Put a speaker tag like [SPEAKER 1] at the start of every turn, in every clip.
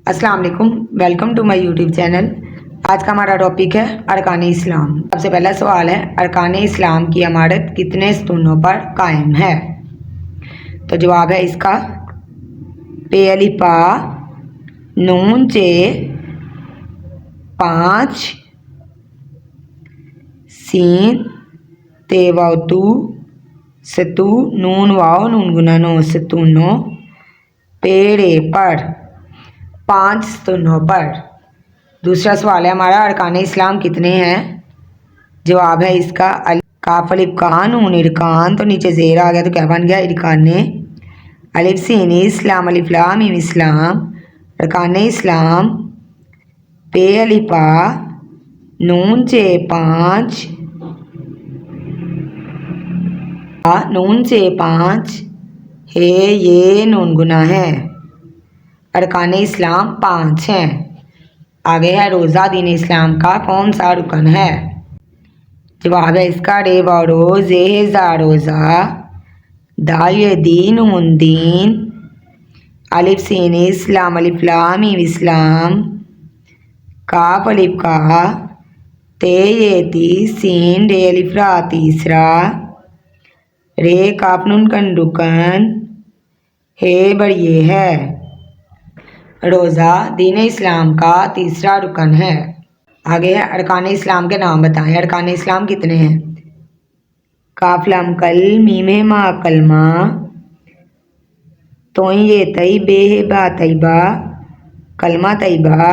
[SPEAKER 1] अस्सलाम वालेकुम, welcome to my YouTube channel. आज का हमारा टॉपिक है अरकान इस्लाम। सबसे पहला सवाल है, अरकान इस्लाम की इमारत कितने स्तूनों पर कायम है? तो जवाब है इसका पे अलिफ पा नून चे 5 सीन ते वाव तू सतू नून वाव नून गुना नो सतूनो पेड़े पर 5 स्तूनों पर। दूसरा सवाल है हमारा, अरकान इस्लाम कितने हैं? जवाब है इसका काफ अलिफ का नून इरकान, तो नीचे जेर आ गया तो क्या बन गया इरकाने। अलिफ सीन इस्लाम अलिफ लाम मीम इस्लाम, अरकान इस्लाम पे अलिफा नून चे 5 नून से 5 है ये नून गुना है। अरकान इस्लाम 5 हैं। आगे है रोज़ा दीन इस्लाम का कौन सा रुकन है? जवाब है इसका रे व रोज़े जा रोज़ा, दाल ये दीन उन दीन, अलिफ सीन इस्लाम अलिफ लाम मीम इस्लाम, काफ अलिफ का ते ये ती सीन रे अलिफ रा तीसरा, रे काफ नून कन रुकन हे बढ़िए है। रोज़ा दीन इस्लाम का तीसरा रुकन है। आगे है अरकान इस्लाम के नाम बताएं। अरकान इस्लाम कितने हैं? काफ लाम कल मीम मा कलमा, तो ये तैबे है बा तैबा कलमा तैबा,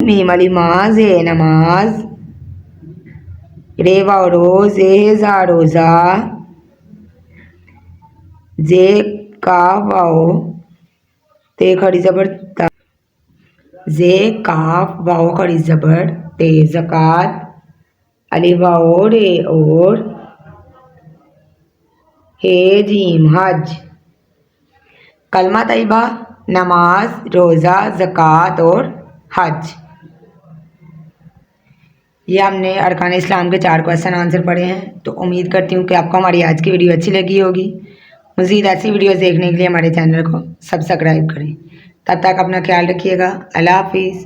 [SPEAKER 1] मीम अली माज है नमाज, रे वाव रोज़ ए जा रोज़ा, जे का वाव ते खड़ी जबर ता, जे काफ वाव खड़ी जबर ते ज़कात, अलिफ वाव रे और हे जीम हज। कलमा तैयबा नमाज रोज़ा ज़कात और हज। ये हमने अरकान इस्लाम के 4 क्वेश्चन आंसर पढ़े हैं। तो उम्मीद करती हूँ कि आपको हमारी आज की वीडियो अच्छी लगी होगी। मज़ीद ऐसी वीडियोस देखने के लिए हमारे चैनल को सब्सक्राइब करें। तब तक अपना ख्याल रखिएगा। अल्लाह हाफिज़।